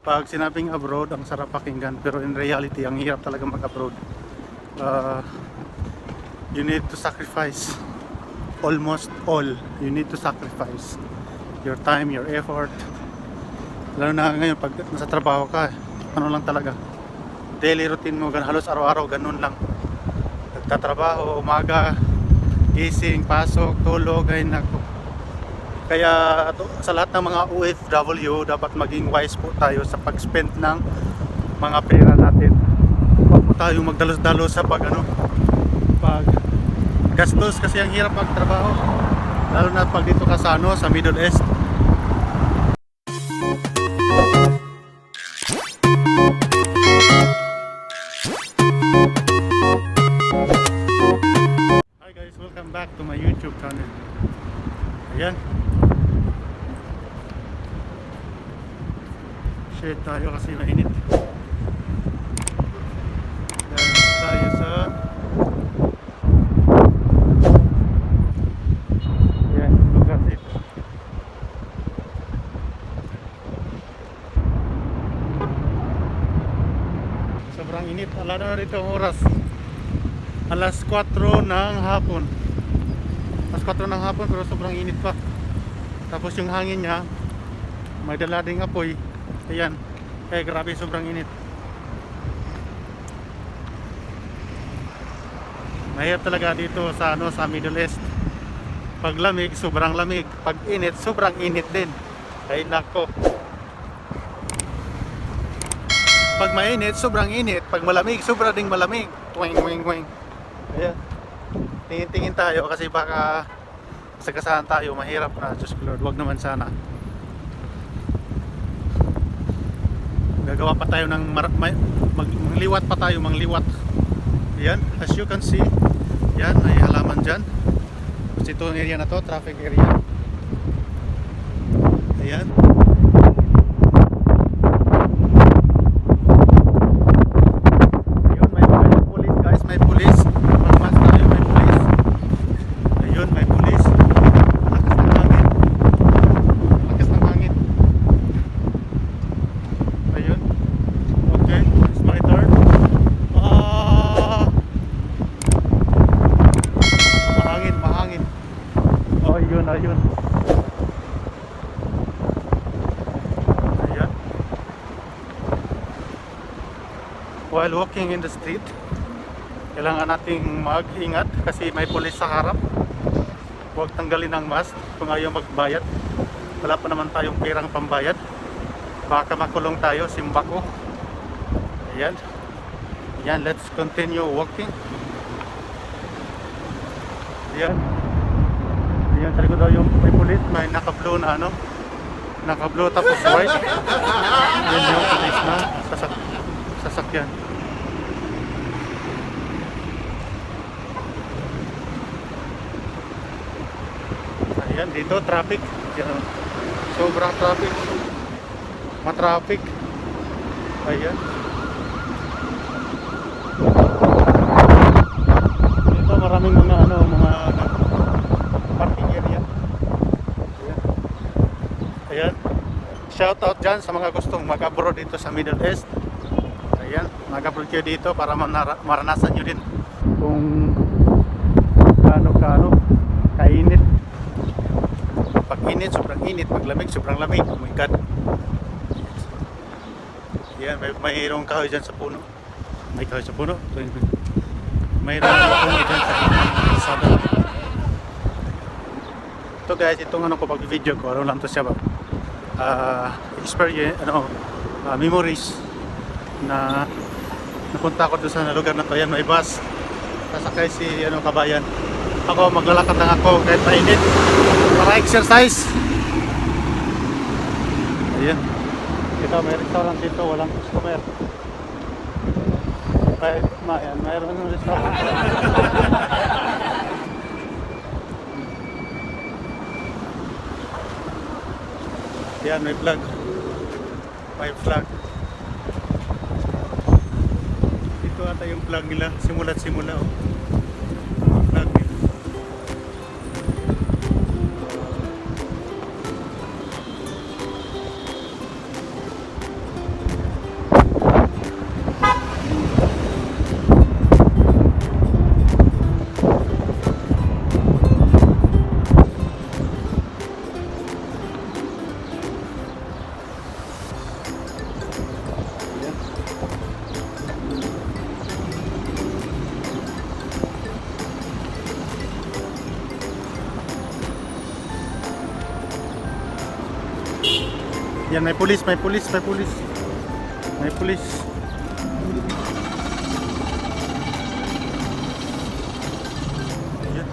Pag sinabing abroad, ang sarap pakinggan, pero in reality, ang hirap talaga mag-abroad. Uh, you need to sacrifice almost all. You need to sacrifice your time, your effort. Lalo na ngayon, pag nasa trabaho ka, ano lang talaga, daily routine mo, halos araw-araw, ganun lang. Nagtatrabaho, umaga, gising, pasok, tulog, ay nako. Kaya sa lahat ng mga OFW, dapat maging wise po tayo sa pag-spend ng mga pera natin. Huwag po tayo magdalos-dalos sa pag gastos, kasi ang hirap magtrabaho. Lalo na pag dito ka sa Middle East. Hi guys, welcome back to my YouTube channel. Ayan. Share tayo kasi mainit. Dahil tayo sa ayan, lugar dito. Sobrang init. Alam na rito ang oras. Alas 4 ng hapon. Alas 4 ng hapon pero sobrang init pa. Tapos yung hangin niya may dala ding apoy. Ayan. Kaya grabe, sobrang init. Mahirap talaga dito sa sa Middle East. Pag lamig, sobrang lamig. Pag init, sobrang init din. Ay nako. Pag mainit, sobrang init. Pag malamig, sobrang ding malamig. Twing, twing, twing. Ayan. Tingin-tingin tayo kasi baka sagasaan tayo. Mahirap na. Diyos ko Lord, wag naman sana. Gagawa pa tayo ng mangliwat pa tayo, mangliwat. Ayan, as you can see, yan, may halaman dyan. Kasi itong area na to, traffic area. Ayan. Ayun, may police guys, may police. Pagmas tayo, may police. Ayun, may police. Lakas ng hangin. Lakas ng hangin. Ayun. Okay, it's my turn. Mahangin. Oh, ayun. Ayan. While walking in the street, kailangan nating mag-ingat kasi may pulis sa harap. Huwag tanggalin ang mask kung ayaw magbayad. Wala pa naman tayong perang pambayad. Baka makulong tayo, simbako. Ayan. Ayan, let's continue walking. Ayan. Ayan, sa likod daw yung may pulis. May naka-blue na naka-blue tapos white. Ayan yung pulis na sasakyan. Ayan, dito traffic. Ayan, sobrang traffic. Matraffic. Ayan. Dito maraming mga mga parking area. Ayan. Ayan. Shout out dyan sa mga gustong mag-abroad dito sa Middle East. Ayan, mag-abroad kayo dito para maranasan nyo din kung kaano kainit. Pag init, sobrang init. Pag lamig, sobrang lamig. Oh my God. Yan, mayroong kahoy dyan sa puno. May kahoy sa puno. Mayroong kahoy dyan sa sada. Ito guys, itong ko pag-video ko, lang to siya ba? Experience, memories na napunta ako doon sa lugar na to. Yan, may bus. Sasakay si kabayan. Ako, maglalakad lang ako kahit mainit. Para exercise. Ayan. Ito, may restaurant dito, walang customer. Mayroon ng restaurant. Yan, may flag. May flag. Ito ata yung flag nila, simula't simula. Flag nila. Yan, may pulis, may pulis, may pulis. May pulis. Yan.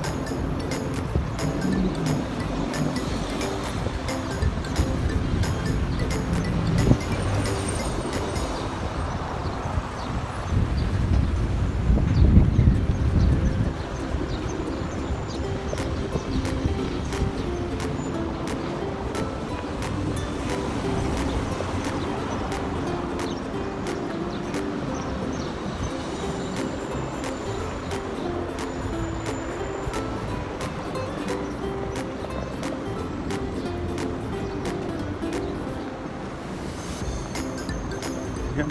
Yan.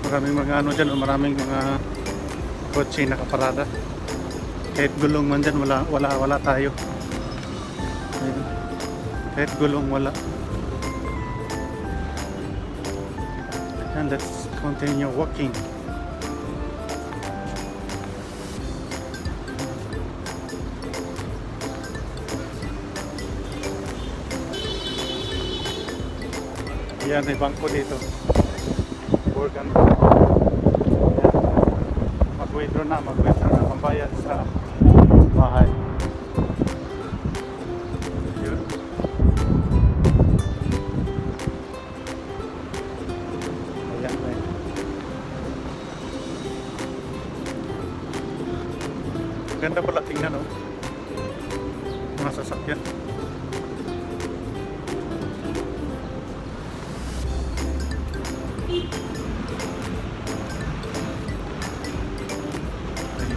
Maraming mga ano dyan, maraming mga kotse nakaparada. Kahit gulong man dyan, wala tayo. Ayun. Kahit gulong wala. And let's continue walking. Yan, may bangko dito. Organ. Mag-withdraw na pambayad sa bahay. Yun. Ayan, may. Ganda pala tingnan, no? Mga sasakyan.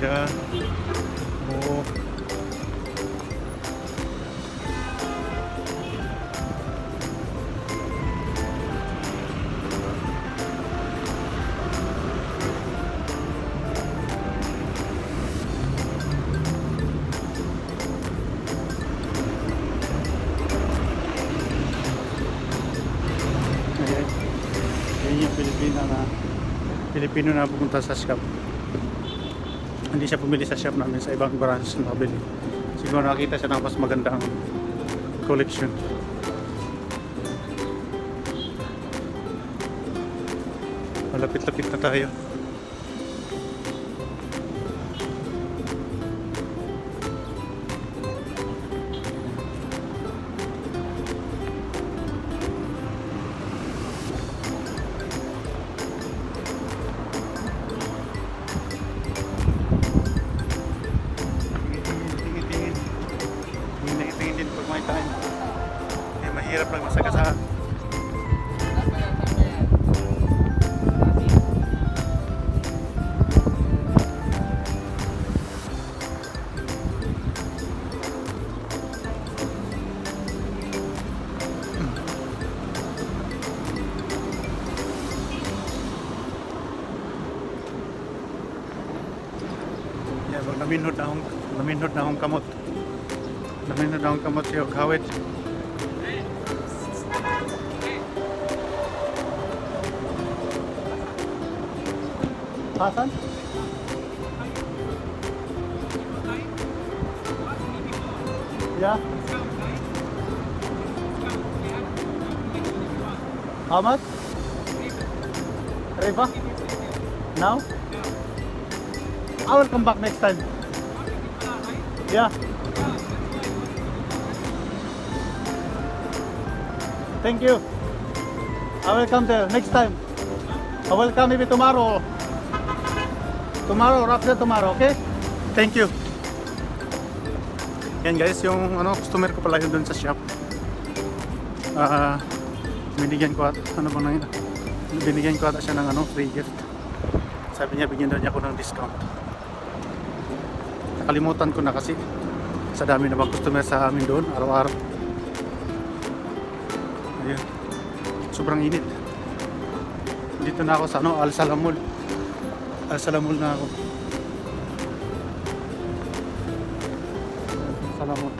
Ayan. Oh. Ayan. Yan yung Pilipino na pumunta sa shop. Hindi siya pumili sa shop namin, sa ibang branch na nabili. Siguro nakita siya ng mas magandang collection. Malapit-lapit na tayo. Tingin din pag may time. Mahirap lang masagasaan. Yan, naminod na akong kamot. Naminod na akong kamot siya, kawit. Hasan? Yeah. How much? Riva? Now? I will come back next time. Yeah. Thank you. I will come there next time. I will come maybe tomorrow. Tomorrow, after tomorrow, okay? Thank you. Yan guys, yung customer ko pala yun dun sa shop. Binigyan ko binigyan ko ata siya ng free gift. Sabi niya bigyan daw niya ako ng discount. Nakalimutan ko na kasi sa dami na mga customer sa amin doon araw-araw. Ayun. Sobrang init. Dito na ako sa Al Salamul. Al Salamul na ako. Salamul.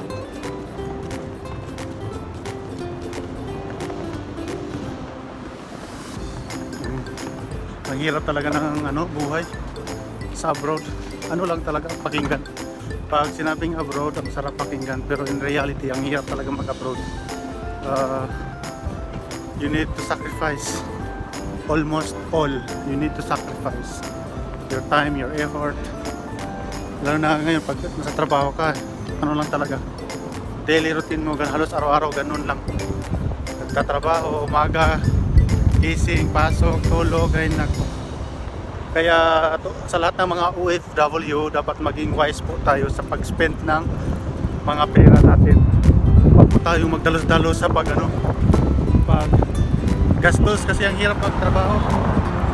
Ang hirap talaga ng buhay sa abroad. Ano lang talaga pakinggan. Pag sinabing abroad, ang sarap pakinggan, pero in reality ang hirap talaga mag-abroad. you need to sacrifice almost all. You need to sacrifice your time, your effort. Lalo na ngayon pag nasa trabaho ka, ano lang talaga, daily routine mo, halos araw-araw ganun lang. Nagtatrabaho, umaga, gising, pasok, tulog, ay nako. Kaya sa lahat ng mga OFW, dapat maging wise po tayo sa pag-spend ng mga pera natin. Huwag po tayong magdalos-dalos sa pag gastos, kasi ang hirap magtrabaho.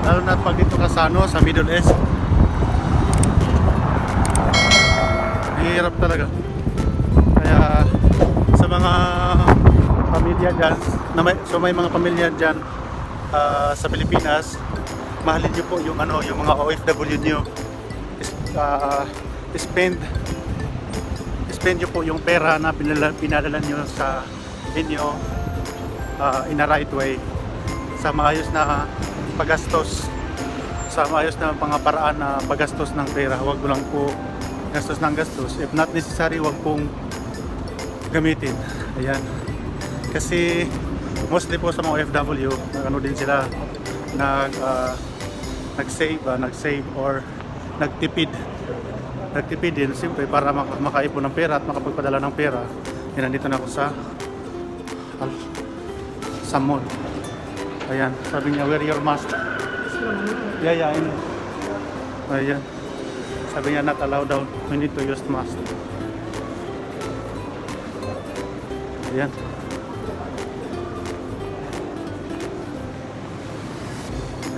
Lalo na pag dito ka sa Middle East. Ang hirap talaga. Kaya sa mga pamilya dyan, may mga pamilya dyan sa Pilipinas, mahalin nyo po yung mga OFW nyo. Spend nyo po yung pera na pinadala nyo sa inyo in a right way, sa maayos na paggastos, sa maayos na mga paraan na paggastos ng pera. Huwag lang po gastos ng gastos. If not necessary, huwag pong gamitin. Ayan. Kasi mostly po sa mga OFW, din sila nag-save or nagtipid din, siyempre para makaipon ng pera at makapagpadala ng pera. Nandito na ako sa mall. Ayan, sabi niya, wear your mask. Yeah, I know. Ayan, sabi niya, not allowed daw, we need to use mask. Ayan.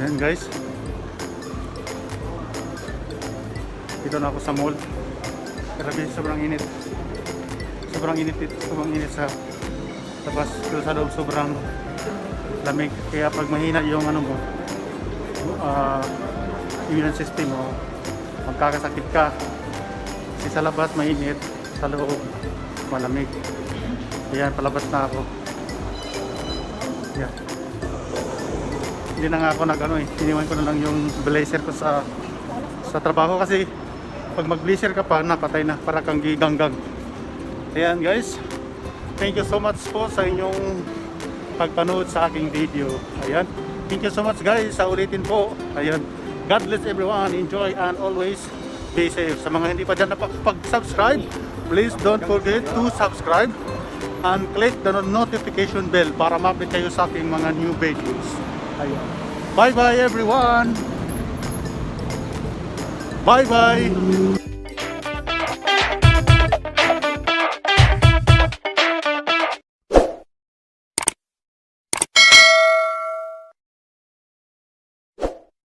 Ayan guys, dito na ako sa mall. Grabe, sobrang init. Sobrang init sa labas. Pero sa loob sobrang lamig. Kaya pag mahina yung immune system mo, magkakasakit ka. Kasi sa labas mainit, sa loob malamig. Ayan, palabas na ako. Ayan. Hindi na nga ako iniwan ko na lang yung blazer ko sa trabaho, kasi pag mag-blazer ka pa, napatay na, para kang giganggang. Ayan guys, thank you so much po sa inyong pagpanood sa aking video. Ayan, thank you so much guys, sa ulitin po. Ayan, God bless everyone, enjoy and always be safe. Sa mga hindi pa dyan napag-subscribe, please don't forget to subscribe and click the notification bell para ma-update kayo sa aking mga new videos. Ayan. Bye bye everyone. Bye bye.